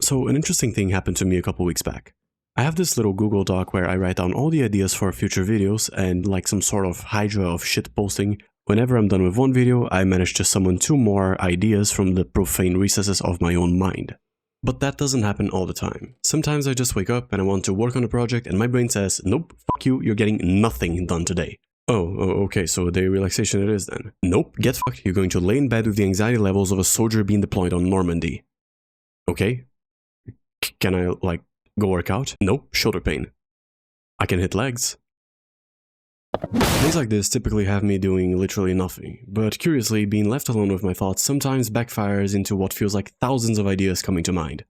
So an interesting thing happened to me a couple weeks back. I have this little Google Doc where I write down all the ideas for future videos, and like some sort of hydra of shit posting, whenever I'm done with one video, I manage to summon 2 more ideas from the profane recesses of my own mind. But that doesn't happen all the time. Sometimes I just wake up and I want to work on a project and my brain says, nope, fuck you, you're getting nothing done today. Oh, okay, so day relaxation it is then. Nope, get fucked, you're going to lay in bed with the anxiety levels of a soldier being deployed on Normandy. Okay. Can I, like, go work out? Nope, shoulder pain. I can hit legs. Days like this typically have me doing literally nothing, but curiously, being left alone with my thoughts sometimes backfires into what feels like thousands of ideas coming to mind.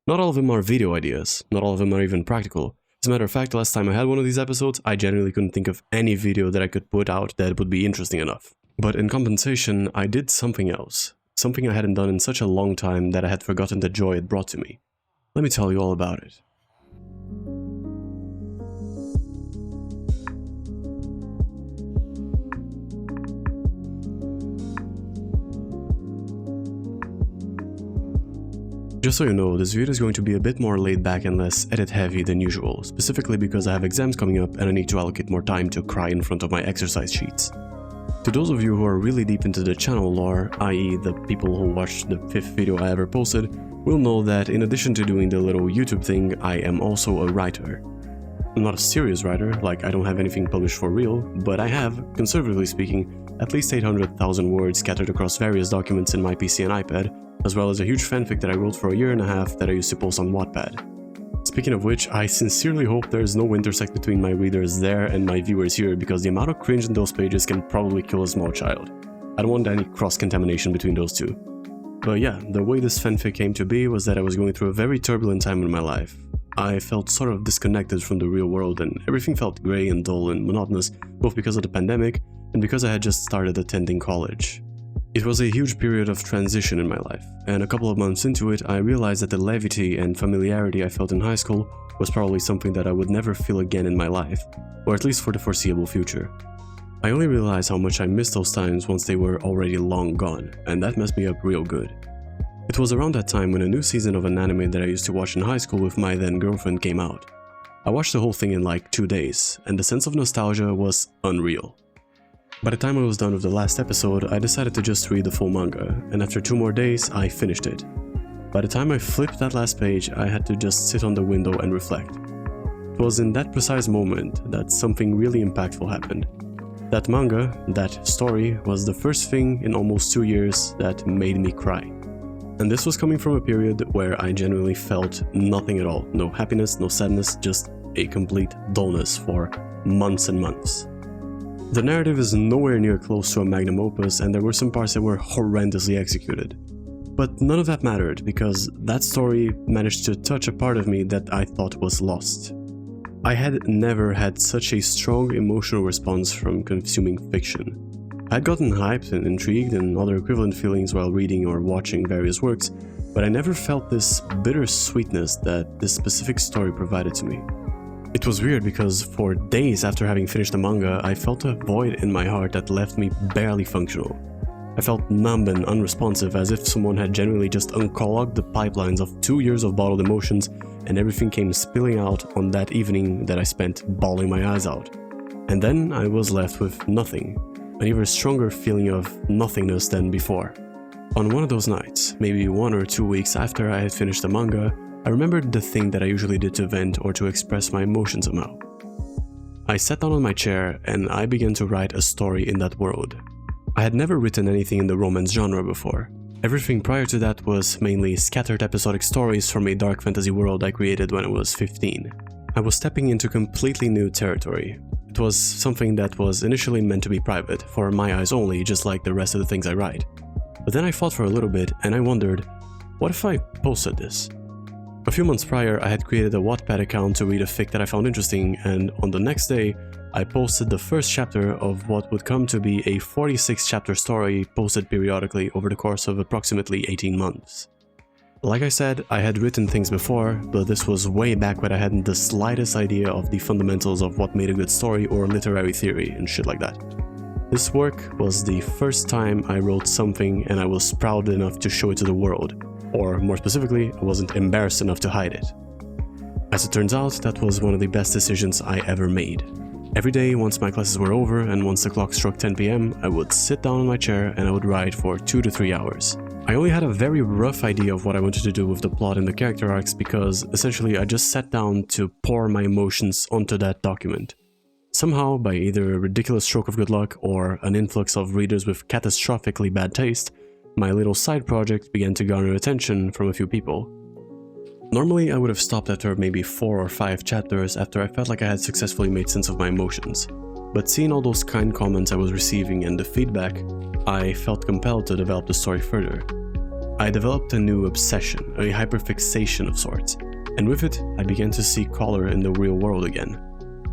Not all of them are video ideas, not all of them are even practical. As a matter of fact, last time I had one of these episodes, I genuinely couldn't think of any video that I could put out that would be interesting enough. But in compensation, I did something else. Something I hadn't done in such a long time that I had forgotten the joy it brought to me. Let me tell you all about it. Just so you know, this video is going to be a bit more laid back and less edit heavy than usual, specifically because I have exams coming up and I need to allocate more time to cry in front of my exercise sheets. To those of you who are really deep into the channel lore, i.e. the people who watched the 5th video I ever posted, will know that in addition to doing the little YouTube thing, I am also a writer. I'm not a serious writer, like I don't have anything published for real, but I have, conservatively speaking, at least 800,000 words scattered across various documents in my PC and iPad, as well as a huge fanfic that I wrote for a year and a half that I used to post on Wattpad. Speaking of which, I sincerely hope there is no intersect between my readers there and my viewers here, because the amount of cringe in those pages can probably kill a small child. I don't want any cross-contamination between those two. But yeah, the way this fanfic came to be was that I was going through a very turbulent time in my life. I felt sort of disconnected from the real world and everything felt grey and dull and monotonous, both because of the pandemic and because I had just started attending college. It was a huge period of transition in my life, and a couple of months into it, I realized that the levity and familiarity I felt in high school was probably something that I would never feel again in my life, or at least for the foreseeable future. I only realized how much I missed those times once they were already long gone, and that messed me up real good. It was around that time when a new season of an anime that I used to watch in high school with my then girlfriend came out. I watched the whole thing in like 2 days, and the sense of nostalgia was unreal. By the time I was done with the last episode, I decided to just read the full manga, and after 2 more days, I finished it. By the time I flipped that last page, I had to just sit on the window and reflect. It was in that precise moment that something really impactful happened. That manga, that story, was the first thing in almost 2 years that made me cry. And this was coming from a period where I genuinely felt nothing at all. No happiness, no sadness, just a complete dullness for months and months. The narrative is nowhere near close to a magnum opus, and there were some parts that were horrendously executed. But none of that mattered, because that story managed to touch a part of me that I thought was lost. I had never had such a strong emotional response from consuming fiction. I had gotten hyped and intrigued and other equivalent feelings while reading or watching various works, but I never felt this bitter sweetness that this specific story provided to me. It was weird because for days after having finished the manga, I felt a void in my heart that left me barely functional. I felt numb and unresponsive, as if someone had genuinely just unclogged the pipelines of 2 years of bottled emotions, and everything came spilling out on that evening that I spent bawling my eyes out. And then I was left with nothing, an even stronger feeling of nothingness than before. On one of those nights, maybe 1 or 2 weeks after I had finished the manga, I remembered the thing that I usually did to vent or to express my emotions somehow. I sat down on my chair and I began to write a story in that world. I had never written anything in the romance genre before. Everything prior to that was mainly scattered episodic stories from a dark fantasy world I created when I was 15. I was stepping into completely new territory. It was something that was initially meant to be private, for my eyes only, just like the rest of the things I write. But then I thought for a little bit and I wondered, what if I posted this? A few months prior, I had created a Wattpad account to read a fic that I found interesting, and on the next day, I posted the first chapter of what would come to be a 46-chapter story posted periodically over the course of approximately 18 months. Like I said, I had written things before, but this was way back when I hadn't the slightest idea of the fundamentals of what made a good story or literary theory and shit like that. This work was the first time I wrote something and I was proud enough to show it to the world. Or more specifically, I wasn't embarrassed enough to hide it. As it turns out, that was one of the best decisions I ever made. Every day, once my classes were over and once the clock struck 10 PM, I would sit down in my chair and I would write for 2 to 3 hours. I only had a very rough idea of what I wanted to do with the plot and the character arcs because, essentially, I just sat down to pour my emotions onto that document. Somehow, by either a ridiculous stroke of good luck or an influx of readers with catastrophically bad taste, my little side project began to garner attention from a few people. Normally, I would have stopped after maybe 4 or 5 chapters after I felt like I had successfully made sense of my emotions. But seeing all those kind comments I was receiving and the feedback, I felt compelled to develop the story further. I developed a new obsession, a hyperfixation of sorts, and with it, I began to see color in the real world again.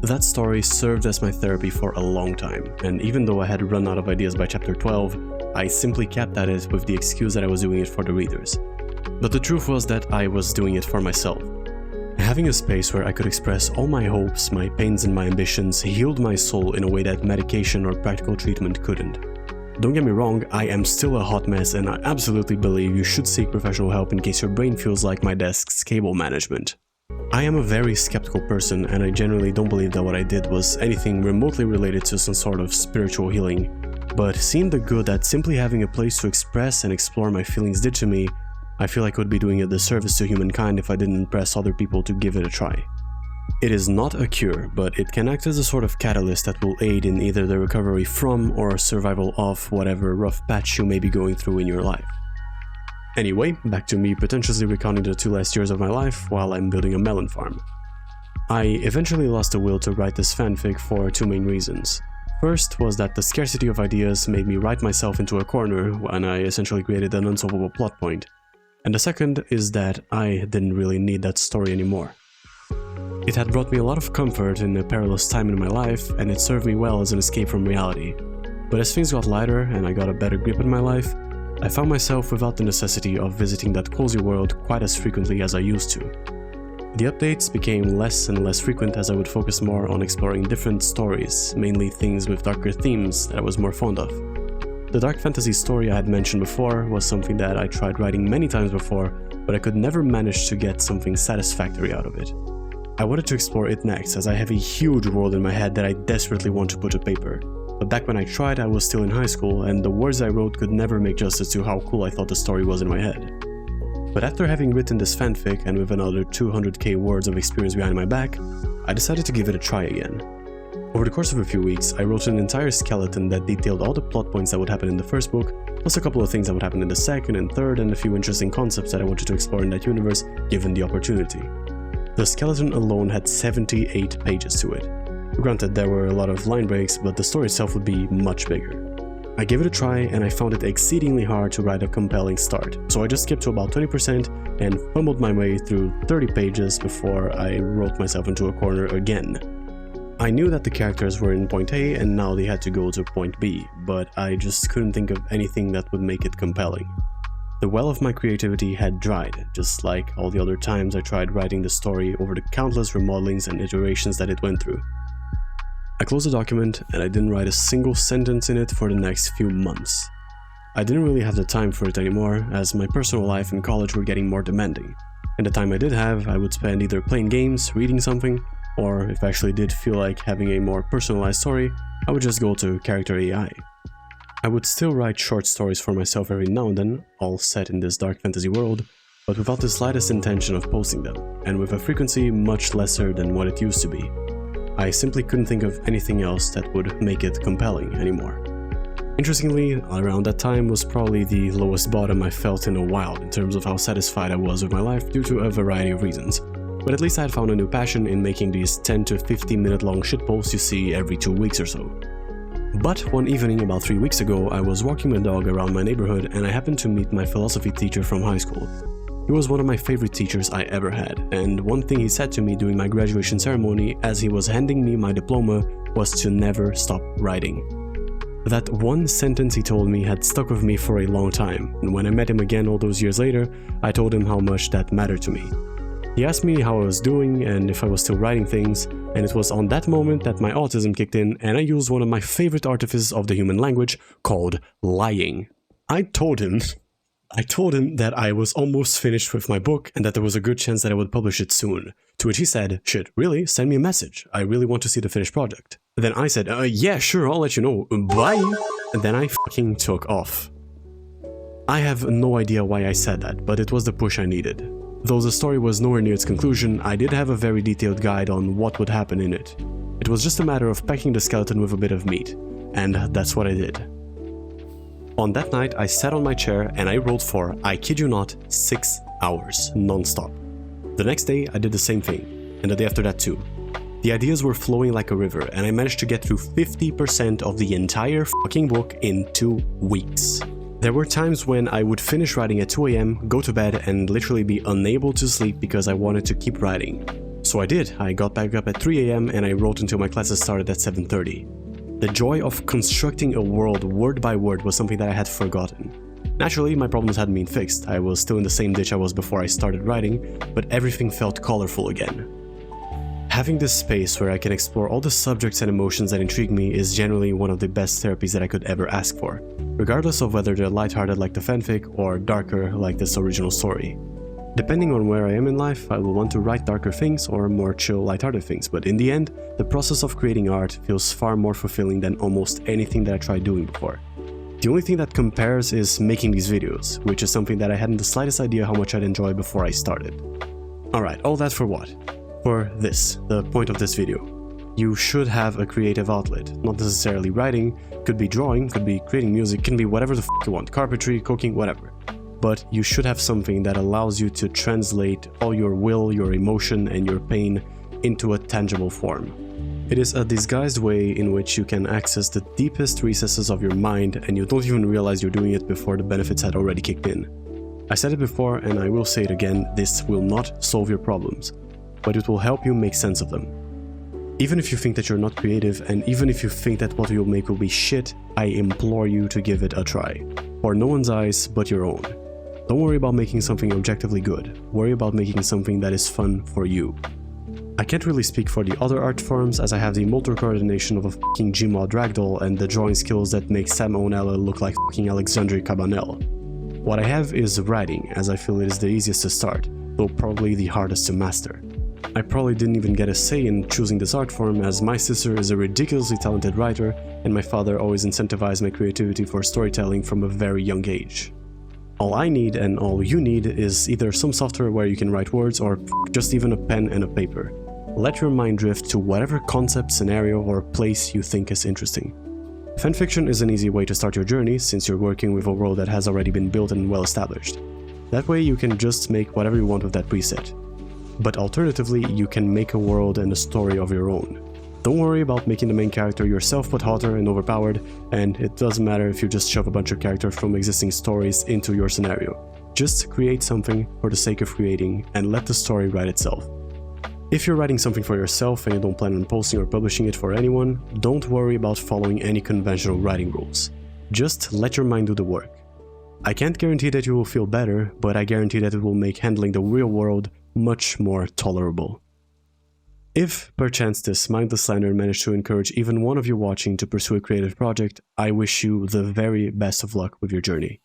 That story served as my therapy for a long time, and even though I had run out of ideas by chapter 12, I simply kept at it with the excuse that I was doing it for the readers. But the truth was that I was doing it for myself. Having a space where I could express all my hopes, my pains and my ambitions healed my soul in a way that medication or practical treatment couldn't. Don't get me wrong, I am still a hot mess and I absolutely believe you should seek professional help in case your brain feels like my desk's cable management. I am a very skeptical person and I generally don't believe that what I did was anything remotely related to some sort of spiritual healing, but seeing the good that simply having a place to express and explore my feelings did to me, I feel like I would be doing a disservice to humankind if I didn't impress other people to give it a try. It is not a cure, but it can act as a sort of catalyst that will aid in either the recovery from or survival of whatever rough patch you may be going through in your life. Anyway, back to me pretentiously recounting the 2 last years of my life while I'm building a melon farm. I eventually lost the will to write this fanfic for 2 main reasons. First was that the scarcity of ideas made me write myself into a corner when I essentially created an unsolvable plot point. And the second is that I didn't really need that story anymore. It had brought me a lot of comfort in a perilous time in my life, and it served me well as an escape from reality. But as things got lighter and I got a better grip in my life, I found myself without the necessity of visiting that cozy world quite as frequently as I used to. The updates became less and less frequent as I would focus more on exploring different stories, mainly things with darker themes that I was more fond of. The dark fantasy story I had mentioned before was something that I tried writing many times before, but I could never manage to get something satisfactory out of it. I wanted to explore it next, as I have a huge world in my head that I desperately want to put to paper. But back when I tried, I was still in high school, and the words I wrote could never make justice to how cool I thought the story was in my head. But after having written this fanfic, and with another 200k words of experience behind my back, I decided to give it a try again. Over the course of a few weeks, I wrote an entire skeleton that detailed all the plot points that would happen in the first book, plus a couple of things that would happen in the second and third, and a few interesting concepts that I wanted to explore in that universe, given the opportunity. The skeleton alone had 78 pages to it. Granted, there were a lot of line breaks, but the story itself would be much bigger. I gave it a try, and I found it exceedingly hard to write a compelling start, so I just skipped to about 20% and fumbled my way through 30 pages before I wrote myself into a corner again. I knew that the characters were in point A and now they had to go to point B, but I just couldn't think of anything that would make it compelling. The well of my creativity had dried, just like all the other times I tried writing the story over the countless remodelings and iterations that it went through. I closed the document and I didn't write a single sentence in it for the next few months. I didn't really have the time for it anymore, as my personal life and college were getting more demanding, and the time I did have I would spend either playing games, reading something, or if I actually did feel like having a more personalized story, I would just go to character AI. I would still write short stories for myself every now and then, all set in this dark fantasy world, but without the slightest intention of posting them, and with a frequency much lesser than what it used to be. I simply couldn't think of anything else that would make it compelling anymore. Interestingly, around that time was probably the lowest bottom I felt in a while in terms of how satisfied I was with my life due to a variety of reasons. But at least I had found a new passion in making these 10 to 15 minute long shitposts you see every 2 weeks or so. But one evening about 3 weeks ago, I was walking my dog around my neighborhood and I happened to meet my philosophy teacher from high school. He was one of my favorite teachers I ever had, and one thing he said to me during my graduation ceremony as he was handing me my diploma was to never stop writing. That one sentence he told me had stuck with me for a long time, and when I met him again all those years later, I told him how much that mattered to me. He asked me how I was doing and if I was still writing things, and it was on that moment that my autism kicked in and I used one of my favorite artifices of the human language called lying. I told him I told him that I was almost finished with my book and that there was a good chance that I would publish it soon. To which he said, shit, really? Send me a message. I really want to see the finished project. Then I said, yeah, sure, I'll let you know. Bye! And then I fucking took off. I have no idea why I said that, but it was the push I needed. Though the story was nowhere near its conclusion, I did have a very detailed guide on what would happen in it. It was just a matter of packing the skeleton with a bit of meat. And that's what I did. On that night, I sat on my chair and I wrote for, I kid you not, 6 hours, non-stop. The next day, I did the same thing, and the day after that too. The ideas were flowing like a river, and I managed to get through 50% of the entire fucking book in 2 weeks. There were times when I would finish writing at 2 AM, go to bed, and literally be unable to sleep because I wanted to keep writing. So I did. I got back up at 3 AM and I wrote until my classes started at 7:30. The joy of constructing a world word by word was something that I had forgotten. Naturally, my problems hadn't been fixed. I was still in the same ditch I was before I started writing, but everything felt colorful again. Having this space where I can explore all the subjects and emotions that intrigue me is generally one of the best therapies that I could ever ask for, regardless of whether they're lighthearted like the fanfic or darker like this original story. Depending on where I am in life, I will want to write darker things or more chill, lighthearted things, but in the end, the process of creating art feels far more fulfilling than almost anything that I tried doing before. The only thing that compares is making these videos, which is something that I hadn't the slightest idea how much I'd enjoy before I started. Alright, all that for what? For this, the point of this video. You should have a creative outlet, not necessarily writing, could be drawing, could be creating music, can be whatever the f you want, carpentry, cooking, whatever. But you should have something that allows you to translate all your will, your emotion, and your pain into a tangible form. It is a disguised way in which you can access the deepest recesses of your mind and you don't even realize you're doing it before the benefits had already kicked in. I said it before and I will say it again, this will not solve your problems, but it will help you make sense of them. Even if you think that you're not creative, and even if you think that what you'll make will be shit, I implore you to give it a try. For no one's eyes but your own. Don't worry about making something objectively good, worry about making something that is fun for you. I can't really speak for the other art forms as I have the motor coordination of a fucking Gmod ragdoll and the drawing skills that make Sam O'Nella look like fucking Alexandre Cabanel. What I have is writing, as I feel it is the easiest to start, though probably the hardest to master. I probably didn't even get a say in choosing this art form as my sister is a ridiculously talented writer and my father always incentivized my creativity for storytelling from a very young age. All I need and all you need is either some software where you can write words or just even a pen and a paper. Let your mind drift to whatever concept, scenario, or place you think is interesting. Fanfiction is an easy way to start your journey since you're working with a world that has already been built and well established. That way you can just make whatever you want with that preset. But alternatively, you can make a world and a story of your own. Don't worry about making the main character yourself but hotter and overpowered, and it doesn't matter if you just shove a bunch of characters from existing stories into your scenario. Just create something for the sake of creating and let the story write itself. If you're writing something for yourself and you don't plan on posting or publishing it for anyone, don't worry about following any conventional writing rules. Just let your mind do the work. I can't guarantee that you will feel better, but I guarantee that it will make handling the real world much more tolerable. If, perchance, this mindless slander managed to encourage even one of you watching to pursue a creative project, I wish you the very best of luck with your journey.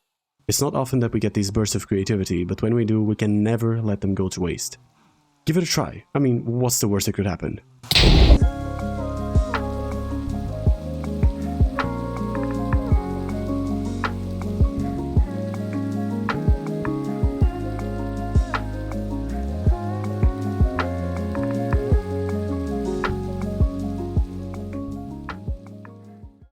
It's not often that we get these bursts of creativity, but when we do, we can never let them go to waste. Give it a try. I mean, what's the worst that could happen?